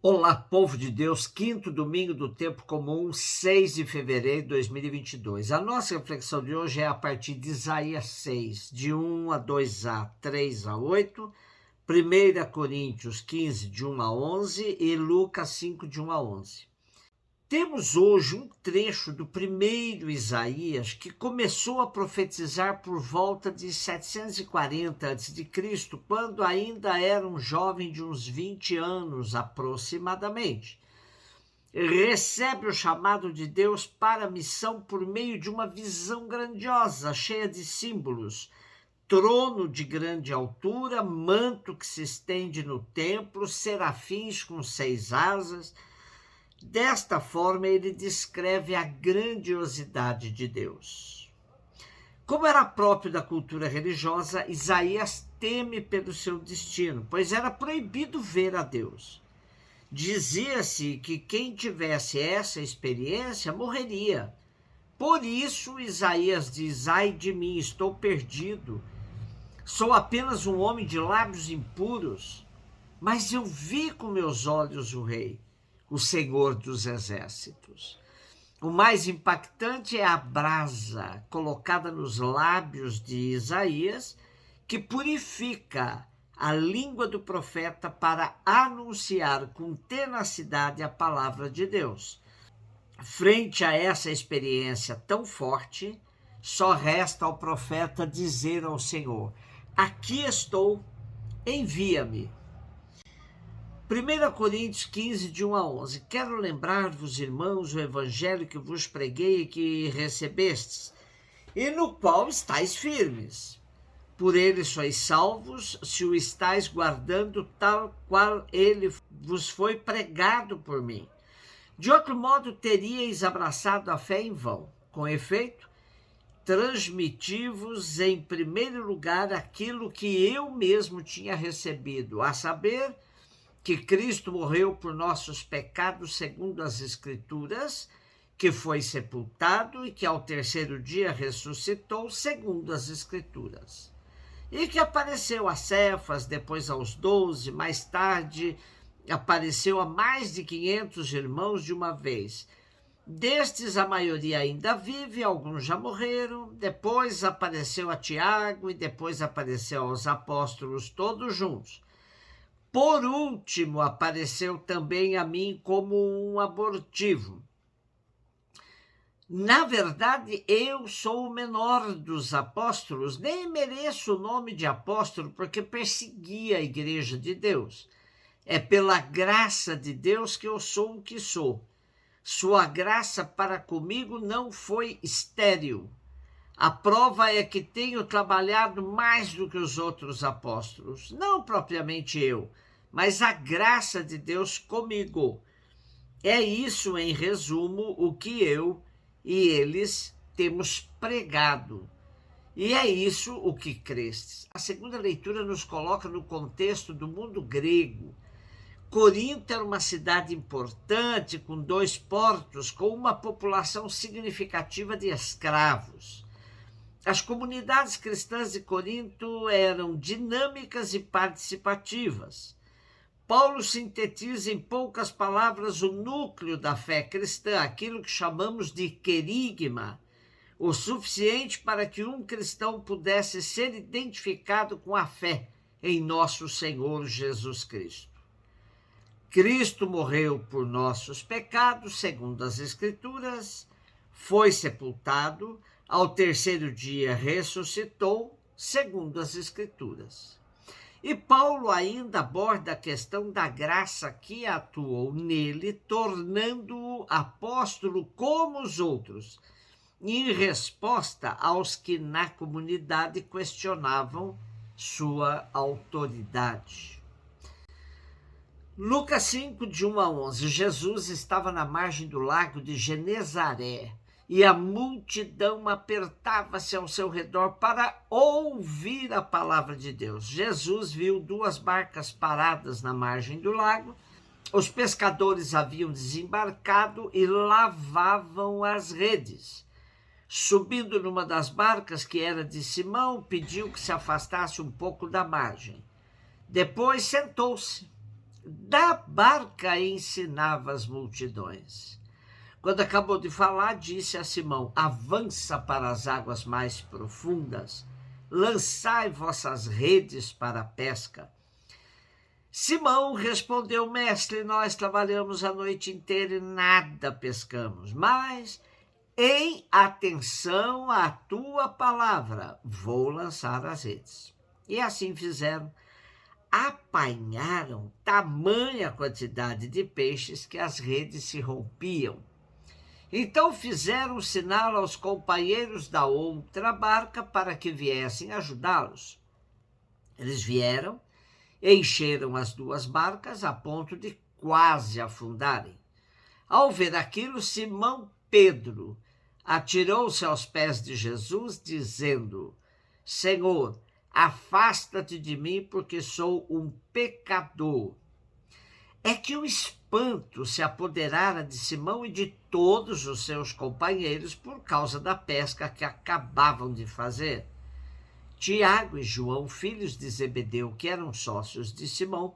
Olá, povo de Deus, quinto domingo do tempo comum, 6 de fevereiro de 2022. A nossa reflexão de hoje é a partir de Isaías 6, de 1 a 2a, 3 a 8, 1 Coríntios 15, de 1 a 11 e Lucas 5, de 1 a 11. Temos hoje um trecho do primeiro Isaías que começou a profetizar por volta de 740 a.C., quando ainda era um jovem de uns 20 anos aproximadamente. Recebe o chamado de Deus para a missão por meio de uma visão grandiosa, cheia de símbolos. Trono de grande altura, manto que se estende no templo, serafins com 6 asas. Desta forma, ele descreve a grandiosidade de Deus. Como era próprio da cultura religiosa, Isaías teme pelo seu destino, pois era proibido ver a Deus. Dizia-se que quem tivesse essa experiência morreria. Por isso, Isaías diz: ai de mim, estou perdido. Sou apenas um homem de lábios impuros, mas eu vi com meus olhos o Rei, o Senhor dos exércitos. O mais impactante é a brasa colocada nos lábios de Isaías, que purifica a língua do profeta para anunciar com tenacidade a palavra de Deus. Frente a essa experiência tão forte, só resta ao profeta dizer ao Senhor: aqui estou, envia-me. 1 Coríntios 15, de 1 a 11. Quero lembrar-vos, irmãos, o evangelho que vos preguei e que recebestes, e no qual estáis firmes. Por ele sois salvos, se o estáis guardando tal qual ele vos foi pregado por mim. De outro modo, teríeis abraçado a fé em vão. Com efeito, transmiti-vos em primeiro lugar aquilo que eu mesmo tinha recebido, a saber, que Cristo morreu por nossos pecados segundo as Escrituras, que foi sepultado e que ao terceiro dia ressuscitou segundo as Escrituras. E que apareceu a Cefas, depois aos 12, mais tarde apareceu a mais de 500 irmãos de uma vez. Destes a maioria ainda vive, alguns já morreram, depois apareceu a Tiago e depois apareceu aos apóstolos todos juntos. Por último, apareceu também a mim como um abortivo. Na verdade, eu sou o menor dos apóstolos, nem mereço o nome de apóstolo, porque persegui a igreja de Deus. É pela graça de Deus que eu sou o que sou. Sua graça para comigo não foi estéril. A prova é que tenho trabalhado mais do que os outros apóstolos, não propriamente eu, mas a graça de Deus comigo. É isso, em resumo, o que eu e eles temos pregado. E é isso o que crestes. A segunda leitura nos coloca no contexto do mundo grego. Corinto era uma cidade importante, com 2 portos, com uma população significativa de escravos. As comunidades cristãs de Corinto eram dinâmicas e participativas. Paulo sintetiza em poucas palavras o núcleo da fé cristã, aquilo que chamamos de querigma, o suficiente para que um cristão pudesse ser identificado com a fé em nosso Senhor Jesus Cristo. Cristo morreu por nossos pecados, segundo as Escrituras, foi sepultado, ao terceiro dia ressuscitou, segundo as Escrituras. E Paulo ainda aborda a questão da graça que atuou nele, tornando-o apóstolo como os outros, em resposta aos que na comunidade questionavam sua autoridade. Lucas 5, de 1 a 11. Jesus estava na margem do lago de Genezaré, e a multidão apertava-se ao seu redor para ouvir a palavra de Deus. Jesus viu 2 barcas paradas na margem do lago. Os pescadores haviam desembarcado e lavavam as redes. Subindo numa das barcas, que era de Simão, pediu que se afastasse um pouco da margem. Depois sentou-se da barca ensinava as multidões. Quando acabou de falar, disse a Simão: avança para as águas mais profundas, lançai vossas redes para a pesca. Simão respondeu: mestre, nós trabalhamos a noite inteira e nada pescamos, mas em atenção à tua palavra, vou lançar as redes. E assim fizeram. Apanharam tamanha quantidade de peixes que as redes se rompiam. Então fizeram sinal aos companheiros da outra barca para que viessem ajudá-los. Eles vieram, encheram as duas barcas a ponto de quase afundarem. Ao ver aquilo, Simão Pedro atirou-se aos pés de Jesus, dizendo: Senhor, afasta-te de mim, porque sou um pecador. É que o espanto se apoderara de Simão e de todos os seus companheiros por causa da pesca que acabavam de fazer. Tiago e João, filhos de Zebedeu, que eram sócios de Simão,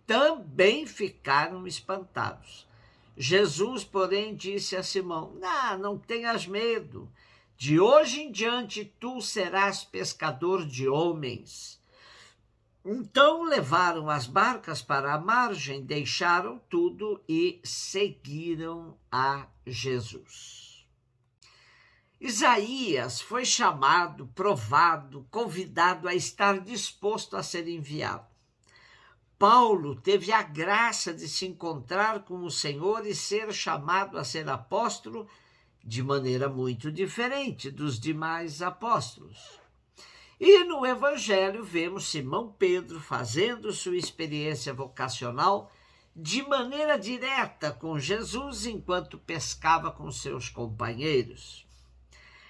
também ficaram espantados. Jesus, porém, disse a Simão: não tenhas medo. De hoje em diante tu serás pescador de homens. Então levaram as barcas para a margem, deixaram tudo e seguiram a Jesus. Isaías foi chamado, provado, convidado a estar disposto a ser enviado. Paulo teve a graça de se encontrar com o Senhor e ser chamado a ser apóstolo de maneira muito diferente dos demais apóstolos. E no Evangelho vemos Simão Pedro fazendo sua experiência vocacional de maneira direta com Jesus enquanto pescava com seus companheiros.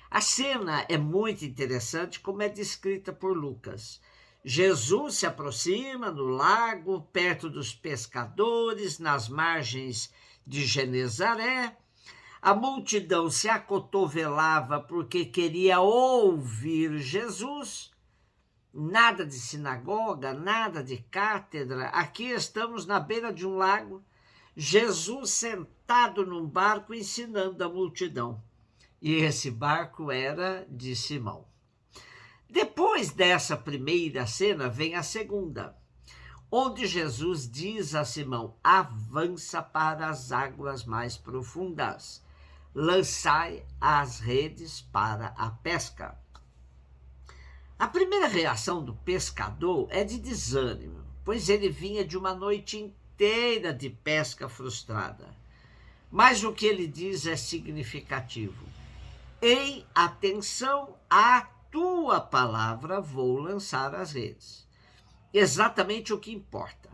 A cena é muito interessante como é descrita por Lucas. Jesus se aproxima no lago, perto dos pescadores, nas margens de Genezaré. A multidão se acotovelava porque queria ouvir Jesus. Nada de sinagoga, nada de cátedra. Aqui estamos na beira de um lago, Jesus sentado num barco ensinando a multidão. E esse barco era de Simão. Depois dessa primeira cena vem a segunda, onde Jesus diz a Simão: avança para as águas mais profundas, lançai as redes para a pesca. A primeira reação do pescador é de desânimo, pois ele vinha de uma noite inteira de pesca frustrada. Mas o que ele diz é significativo: em atenção à tua palavra, vou lançar as redes. Exatamente o que importa.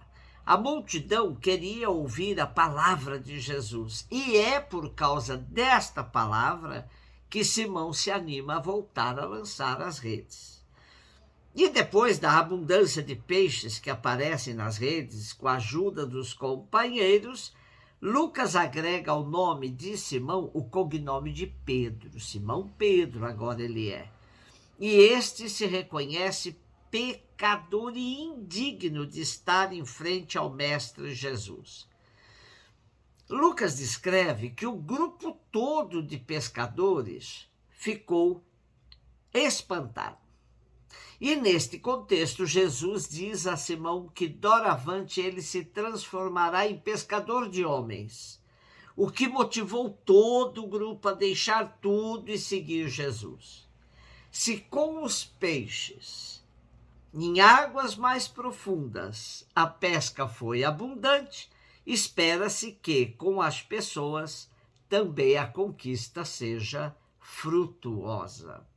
A multidão queria ouvir a palavra de Jesus, e é por causa desta palavra que Simão se anima a voltar a lançar as redes. E depois da abundância de peixes que aparecem nas redes, com a ajuda dos companheiros, Lucas agrega ao nome de Simão o cognome de Pedro. Simão Pedro agora ele é. E este se reconhece pecador e indigno de estar em frente ao Mestre Jesus. Lucas descreve que o grupo todo de pescadores ficou espantado. E neste contexto, Jesus diz a Simão que doravante ele se transformará em pescador de homens, o que motivou todo o grupo a deixar tudo e seguir Jesus. Se com os peixes, em águas mais profundas, a pesca foi abundante, espera-se que, com as pessoas, também a conquista seja frutuosa.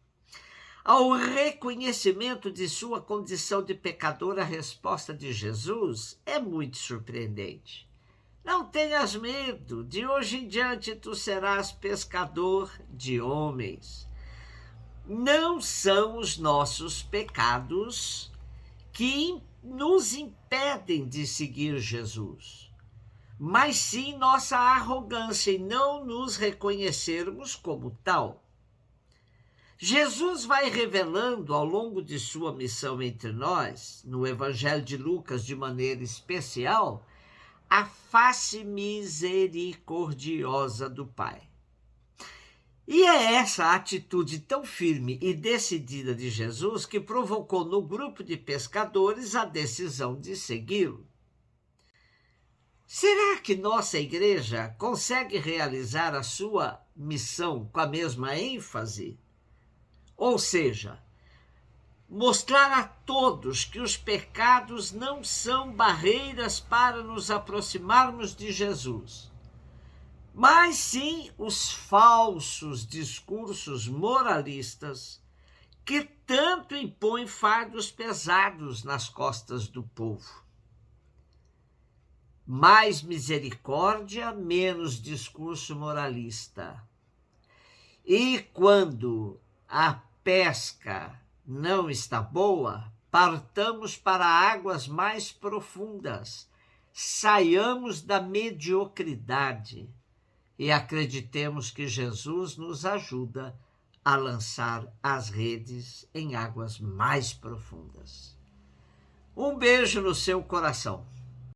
Ao reconhecimento de sua condição de pecador, a resposta de Jesus é muito surpreendente. Não tenhas medo, de hoje em diante tu serás pescador de homens. Não são os nossos pecados que nos impedem de seguir Jesus, mas sim nossa arrogância em não nos reconhecermos como tal. Jesus vai revelando ao longo de sua missão entre nós, no Evangelho de Lucas de maneira especial, a face misericordiosa do Pai. E é essa atitude tão firme e decidida de Jesus que provocou no grupo de pescadores a decisão de segui-lo. Será que nossa igreja consegue realizar a sua missão com a mesma ênfase? Ou seja, mostrar a todos que os pecados não são barreiras para nos aproximarmos de Jesus, mas sim os falsos discursos moralistas que tanto impõem fardos pesados nas costas do povo. Mais misericórdia, menos discurso moralista. E quando a pesca não está boa, partamos para águas mais profundas, saiamos da mediocridade e acreditemos que Jesus nos ajuda a lançar as redes em águas mais profundas. Um beijo no seu coração.